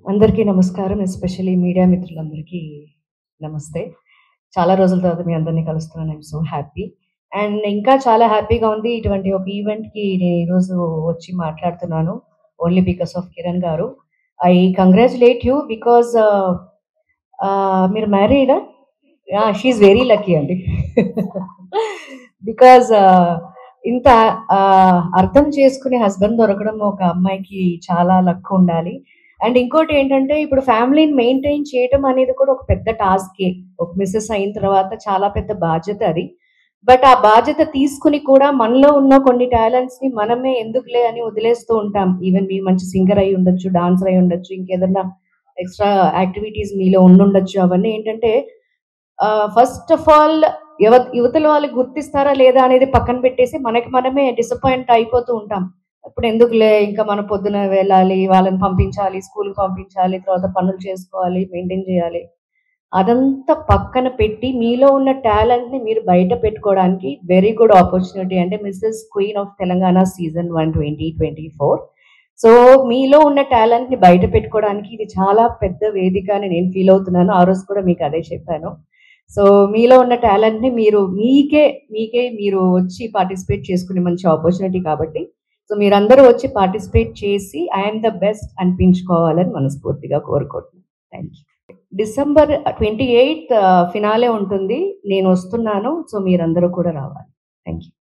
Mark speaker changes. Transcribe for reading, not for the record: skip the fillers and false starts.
Speaker 1: అందరికీ నమస్కారం. Especially media మిత్రులందరికీ నమస్తే. చాలా రోజుల తర్వాత మీ అందరిని కలుస్తున్నాను. I'm so happy. అండ్ ఇంకా చాలా హ్యాపీగా ఉంది. ఇటువంటి ఒక ఈవెంట్‌కి నేను ఈరోజు వచ్చి మాట్లాడుతున్నాను. ఓన్లీ బికాస్ ఆఫ్ కిరణ్ గారు. ఐ కంగ్రాచ్యులేట్ యూ బికాజ్ మీరు మ్యారీడా? షీ ఈస్ వెరీ లక్కీ అండి. బికాజ్ ఇంత అర్థం చేసుకునే హస్బెండ్ దొరకడం ఒక అమ్మాయికి చాలా లక్ ఉండాలి. అండ్ ఇంకోటి ఏంటంటే ఇప్పుడు ఫ్యామిలీని మెయింటైన్ చేయటం అనేది కూడా ఒక పెద్ద టాస్కే. ఒక మిసెస్ అయిన తర్వాత చాలా పెద్ద బాధ్యత అది. బట్ ఆ బాధ్యత తీసుకొని కూడా మనలో ఉన్న కొన్ని టాలెంట్స్‌ని మనమే ఎందుకులే అని వదిలేస్తూ ఉంటాం. ఈవెన్ మీరు మంచి సింగర్ అయ్యి ఉండొచ్చు, డాన్సర్ అయ్యి ఉండొచ్చు, ఇంకేదన్నా ఎక్స్‌ట్రా యాక్టివిటీస్ మీలో ఉండుండొచ్చు. అవన్నీ ఏంటంటే ఫస్ట్ ఆఫ్ ఆల్ యువతల వాళ్ళు గుర్తిస్తారా లేదా అనేది పక్కన పెట్టేసి మనకి మనమే డిసప్పాయింట్ అయిపోతూ ఉంటాం. ఇప్పుడు ఎందుకులే ఇంకా మనం పొద్దున వెళ్ళాలి, వాళ్ళని పంపించాలి, స్కూల్‌కి పంపించాలి, తర్వాత పనులు చేసుకోవాలి, మెయింటైన్ చేయాలి. అదంతా పక్కన పెట్టి మీలో ఉన్న టాలెంట్‌ని మీరు బయట పెట్టుకోవడానికి వెరీ గుడ్ ఆపర్చునిటీ అంటే Mrs queen of Telangana season 1 2024. So, మీలో ఉన్న టాలెంట్‌ని బయట పెట్టుకోవడానికి ఇది చాలా పెద్ద వేదిక అని నేను ఫీల్ అవుతున్నాను. ఆ రోజు కూడా మీకు అదే చెప్పాను. సో, మీలో ఉన్న టాలెంట్‌ని మీరు మీకే మీరు వచ్చి పార్టిసిపేట్ చేసుకునే మంచి ఆపర్చునిటీ కాబట్టి, సో, మీరందరూ వచ్చి పార్టిసిపేట్ చేసి ఐ యామ్ ద బెస్ట్ అనిపించుకోవాలని మనస్ఫూర్తిగా కోరుకుంటున్నాను. Thank you. డిసెంబర్ 28 ఫినాలే ఉంటుంది. నేనొస్తున్నాను. సో, మీరందరూ కూడా రావాలి. Thank you.